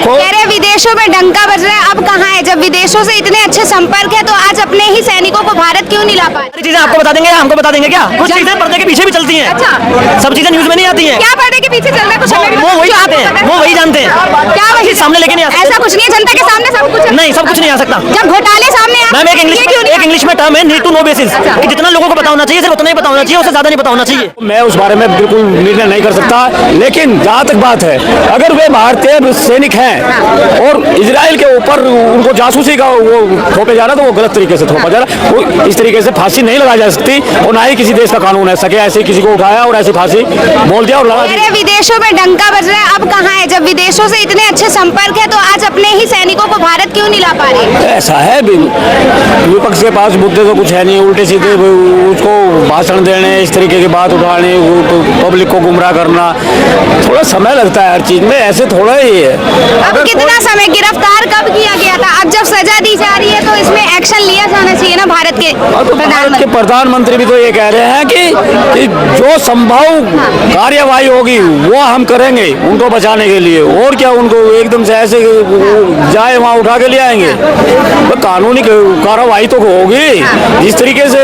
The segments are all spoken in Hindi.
कह रहे विदेशों में डंका बज रहा है, अब कहाँ है? जब विदेशों से इतने अच्छे संपर्क है तो आज अपने ही सैनिकों को भारत क्यों नहीं ला पाए? चीजें आपको बता देंगे, हमको बता देंगे क्या? कुछ चीजें पर्दे के पीछे भी चलती हैं। अच्छा, सब चीजें न्यूज में नहीं आती हैं। क्या पर्दे के पीछे चल रहा है? कुछ हमें भी वो वही बताओ, आते हैं, आपको वो वही जानते हैं। क्या वही सामने लेके नहीं आ सकते। ऐसा कुछ नहीं है, जनता के सामने सब कुछ नहीं, सब कुछ नहीं आ सकता। जब घोटाले सामने आते मैम, हैं, एक इंग्लिश में टर्म है नीड टू नो बेसिस, कि जितना लोगों को पता होना चाहिए सिर्फ उतना ही पता होना चाहिए, उससे ज्यादा नहीं पता होना चाहिए। मैं उस बारे में बिल्कुल निर्णय नहीं कर सकता, लेकिन जहाँ तक बात है, अगर वे भारतीय सैनिक हैं और इजराइल के ऊपर उनको जासूसी का वो थोपे जा रहा तो वो गलत तरीके से थोपा जा रहा। वो इस तरीके से फांसी नहीं लगाई जा सकती और ना ही किसी देश का कानून है सके ऐसे किसी को उठाया और ऐसी फांसी बोल दिया और लगा दिया। अरे विदेशों में डंका बज रहा है, अब कहाँ है? जब विदेशों से इतने अच्छे संपर्क है तो आज अपने ही सैनिकों को भारत क्यों नहीं ला पा रहे? ऐसा है विपक्ष के पास मुद्दे तो कुछ है नहीं, उल्टे सीधे उसको भाषण देने, इस तरीके की बात उठाने, पब्लिक को गुमराह करना, थोड़ा समय लगता है हर चीज में, ऐसे थोड़ा ही है। अब कितना समय? गिरफ्तार कब किया गया था? अब जब सजा दी जा रही है तो इसमें एक्शन लिया जाना चाहिए ना भारत के प्रधानमंत्री भी तो ये कह रहे हैं कि जो संभव कार्यवाही होगी वो हम करेंगे उनको बचाने के लिए, और क्या उनको एकदम से ऐसे जाए वहाँ उठा के ले आएंगे? कानूनी कार्रवाई तो होगी जिस तरीके से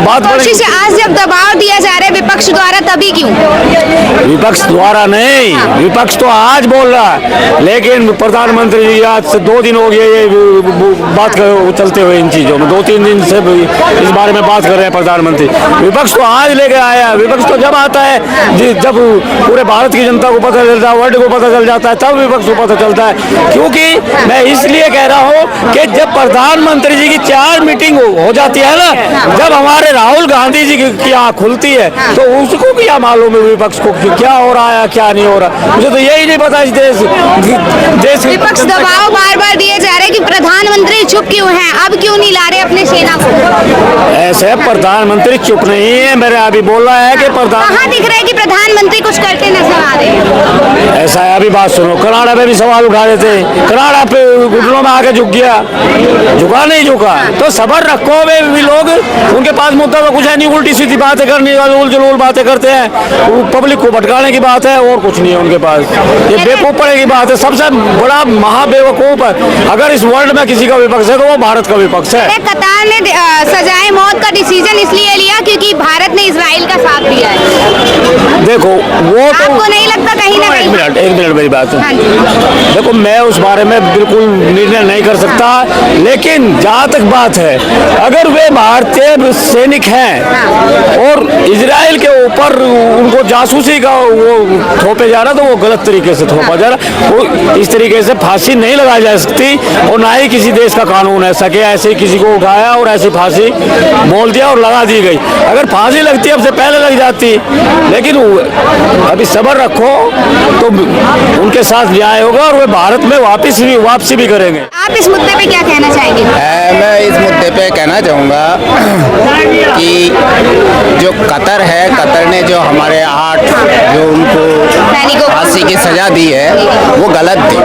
बात कोशिश है। आज जब दबाव दिया जा रहा है विपक्ष द्वारा, तभी क्यों? विपक्ष द्वारा नहीं, विपक्ष तो आज बोल रहा है, लेकिन प्रधानमंत्री जी आज से 2 दिन हो गए ये बात चलते हुए इन चीजों में, 2-3 दिन से इस बारे में बात कर रहे हैं प्रधानमंत्री। विपक्ष तो आज लेके आया, विपक्ष तो जब आता है जब पूरे भारत की जनता को पता चलता है, वर्ल्ड को पता चल जाता है, तब विपक्ष को पता चलता है। क्योंकि मैं इसलिए कह रहा हूँ कि जब प्रधानमंत्री जी की 4 मीटिंग हो जाती है ना, जब हमारे राहुल गांधी जी की आँख खुलती है तो उसको क्या मालूम है विपक्ष को क्या हो रहा है क्या नहीं हो रहा? मुझे तो यही नहीं पता इस देश विपक्ष दबाव बार बार दिए जा रहे हैं कि प्रधानमंत्री चुप क्यों हैं, अब क्यों नहीं ला रहे अपने सेना को? ऐसे प्रधानमंत्री चुप नहीं है, मेरे अभी बोल रहा है कि कहाँ दिख रहा है कि प्रधानमंत्री कुछ करते नजर आ रहे हैं? ऐसा है, अभी बात सुनो, कनाडा पे भी सवाल उठा रहे थे, कनाडा पे घुटनों में आके झुक गया, झुका नहीं झुका, तो सबर रखो। वे भी लोग उनके पास मुद्दा तो कुछ है नहीं, उल्टी सीधी बातें करनी, उल जलूल बातें करते हैं, पब्लिक को भटकाने की बात है और कुछ नहीं है उनके पास। ये बेवकूफ पड़े की बात है, सबसे बड़ा महाबेवकूफ है। अगर इस वर्ल्ड में किसी का विपक्ष है तो वो भारत का विपक्ष है। कतार ने सजाए मौत का डिसीजन इसलिए लिया क्योंकि भारत ने इजराइल का साथ दिया है। देखो वो तो आपको नहीं लगता कहीं ना कहीं? एक मिनट मेरी बात है। देखो मैं उस बारे में बिल्कुल निर्णय नहीं कर सकता, लेकिन जहाँ तक बात है, अगर वे भारतीय सैनिक हैं और इजराइल के ऊपर उनको जासूसी का वो थोपे जा रहा तो वो गलत तरीके से थोपा जा रहा। वो इस तरीके से फांसी नहीं लगाई जा सकती और ना ही किसी देश का कानून है सके ऐसे किसी को उठाया और ऐसी फांसी बोल दिया और लगा दी गई। अगर फांसी लगती अब से पहले लग जाती, लेकिन अभी सब्र रखो तो उनके साथ न्याय होगा और वे भारत में वापसी भी करेंगे। आप इस मुद्दे पे क्या कहना चाहेंगे? मैं इस मुद्दे पे कहना चाहूँगा कि जो कतर है, कतर ने जो हमारे 8 जो उनको फांसी की सज़ा दी है वो गलत दी।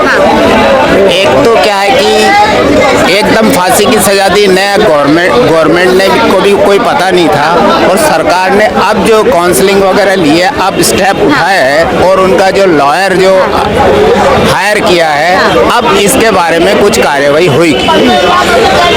एक तो क्या है कि एकदम फांसी की सज़ा दी, नया गवर्नमेंट ने को भी कोई पता नहीं था और सरकार ने अब जो काउंसलिंग वगैरह ली है, अब स्टेप उठाया है और उनका जो लॉयर जो हायर किया है, अब इसके बारे में कुछ कार्रवाई होगी।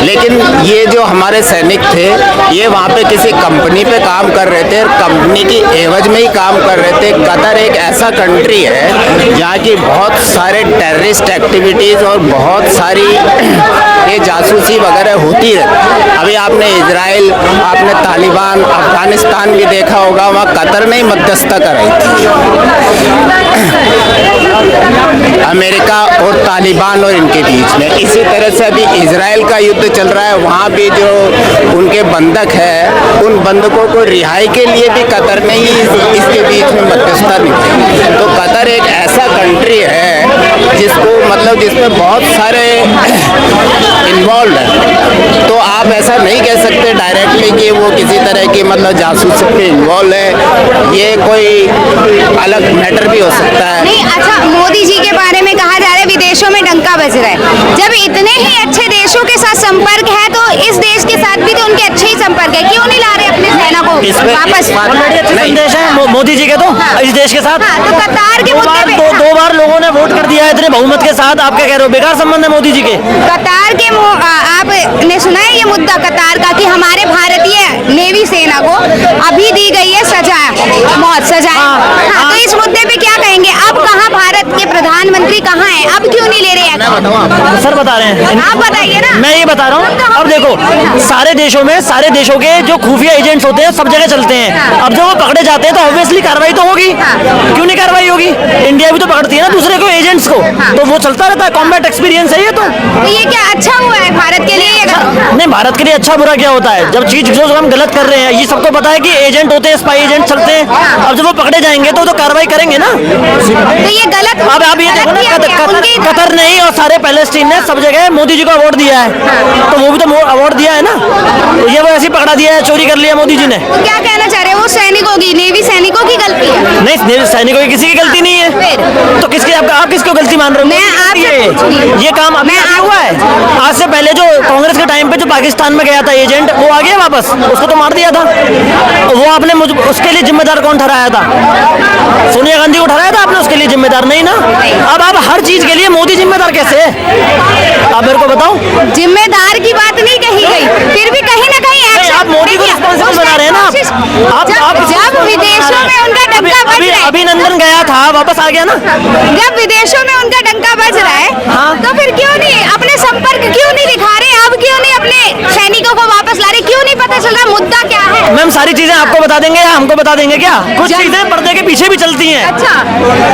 लेकिन ये जो हमारे सैनिक थे ये वहाँ पे किसी कंपनी पे काम कर रहे थे और कंपनी की एवज में ही काम कर रहे थे। कतर एक ऐसा कंट्री है जहाँ की बहुत सारे टेररिस्ट एक्टिविटीज़ और बहुत सारी ये जासूसी वगैरह होती है। अभी आपने इजराइल, आपने तालिबान, अफगानिस्तान भी देखा होगा, वहाँ कतर ने ही मध्यस्थता कराई थी। अमेरिका और तालिबान और इनके बीच में इसी तरह से अभी इजराइल का युद्ध चल रहा है, वहाँ भी जो उनके बंधक है उन बंधकों को रिहाई के लिए भी कतर ने ही इसके बीच में मध्यस्थता निभाई। तो कतर एक ऐसा कंट्री है जिसमें बहुत सारे इन्वॉल्व है। तो आप ऐसा नहीं कह सकते डायरेक्टली कि वो किसी तरह की जासूसी में इन्वॉल्व है, ये कोई अलग मैटर भी हो सकता है। नहीं, अच्छा, मोदी जी के बारे में कहा जा रहा है विदेशों में डंका बज रहा है। जब इतने ही अच्छे देशों के साथ संपर्क है तो इस देश के साथ भी तो उनके अच्छे ही संपर्क है, क्यों नहीं ला रहे अपने सेना को? इस पे वापस ऑलरेडी अच्छे संदेश है मोदी जी के तो इस देश के साथ। हाँ, तो कतार के मुद्दे पे दो बार लोगों ने वोट कर दिया है इतने बहुमत के साथ, आप क्या कह रहे हो बेकार संबंध है मोदी जी के? कतार के आपने सुना है ये मुद्दा कतार का कि हमारे भारतीय नेवी सेना को अभी दी गई है सजा, मौत सजा। हाँ, तो इस मुद्दे पे क्या कहेंगे? अब कहाँ भारत के प्रधानमंत्री कहाँ हैं? अब क्यों नहीं ले रहे हैं? सर बता रहे हैं, आप बताइए ना। मैं ये बता रहा हूँ। अब देखो सारे देशों के जो खुफिया एजेंट्स होते हैं सब जगह चलते हैं। अब जब वो पकड़े जाते हैं तो ऑब्वियसली कार्रवाई तो होगी, क्यों नहीं कार्रवाई होगी? इंडिया भी तो पकड़ती है ना दूसरे को, एजेंट्स को, तो वो चलता रहता है। कॉम्बैट एक्सपीरियंस है ये तो ये क्या अच्छा हुआ है भारत के लिए? नहीं, भारत के लिए अच्छा बुरा क्या होता है? जब चीज जो हम गलत कर रहे हैं, ये सबको पता है कि एजेंट होते हैं, स्पाई एजेंट चलते हैं। अब जब वो पकड़े जाएंगे तो कार्रवाई करेंगे ना। तो ये गलत। अब आप ये देखो ना, कतर नहीं और सारे पैलेस्टीन ने सब जगह मोदी जी को अवार्ड दिया है, तो वो भी तो अवार्ड दिया है ना। तो ये वो ऐसे ही पकड़ा दिया है, चोरी कर लिया मोदी जी ने। तो क्या कहना चाह रहे हैं? वो सैनिकों की, नेवी सैनिकों की गलती है? नहीं, सैनिकों की किसी की गलती नहीं है। तो किसकी आप किसको गलती मान रहे हो? मैं आपसे ये काम अभी हुआ है। आज से पहले जो कांग्रेस के टाइम पे जो पाकिस्तान में गया था एजेंट, वो आ गया वापस, उसको तो मार दिया था। वो आपने उसके लिए जिम्मेदार कौन ठहराया था? सोनिया गांधी को ठहराया था आपने उसके लिए जिम्मेदार? नहीं ना। अब आप हर चीज के लिए मोदी जिम्मेदार कैसे है? आप मेरे को बताओ। जिम्मेदार की बात नहीं कही गई, फिर भी कहीं ना कहीं एक्शन। आप मोदी को रिस्पॉन्सिबल बना रहे हैं ना। जब विदेशों में उनका डंका बज रहा है, अभिनंदन गया था, वापस आ गया ना। जब विदेशों में उनका डंका बज रहा है, तो फिर क्यों नहीं अपने संपर्क क्यों नहीं दिखा रहे? अब क्यों नहीं अपने सैनिकों को वापस ला रहे? क्यों नहीं पता चल रहा मुद्दा क्या है? मैम सारी चीजें आपको बता देंगे या हमको बता देंगे क्या? कुछ चीजें पर्दे के पीछे भी चलती हैं। अच्छा,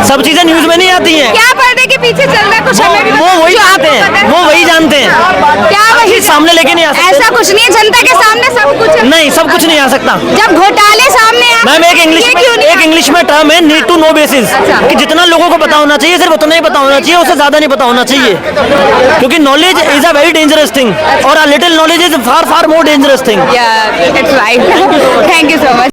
सब चीजें न्यूज में नहीं आती हैं। क्या पर्दे के पीछे चल रहा है? कुछ हमें भी वो बताओ, वही जो जानते आपको हैं, पता है। वो वही जानते हैं। क्या वही सामने लेके नहीं आ सकते। ऐसा कुछ नहीं है, जनता के सामने सब कुछ है। नहीं, सब कुछ नहीं आ सकता। जब घोटाले सामने आ मैम एक इंग्लिश में टर्म है नीड टू नो बेसिस, कि जितना लोगों को पता होना चाहिए सिर्फ उतना ही पता होना चाहिए, उससे ज्यादा नहीं पता होना चाहिए। क्योंकि knowledge is a very dangerous thing और a little knowledge is far far more dangerous thing. Yeah, it's right. Thank you so much.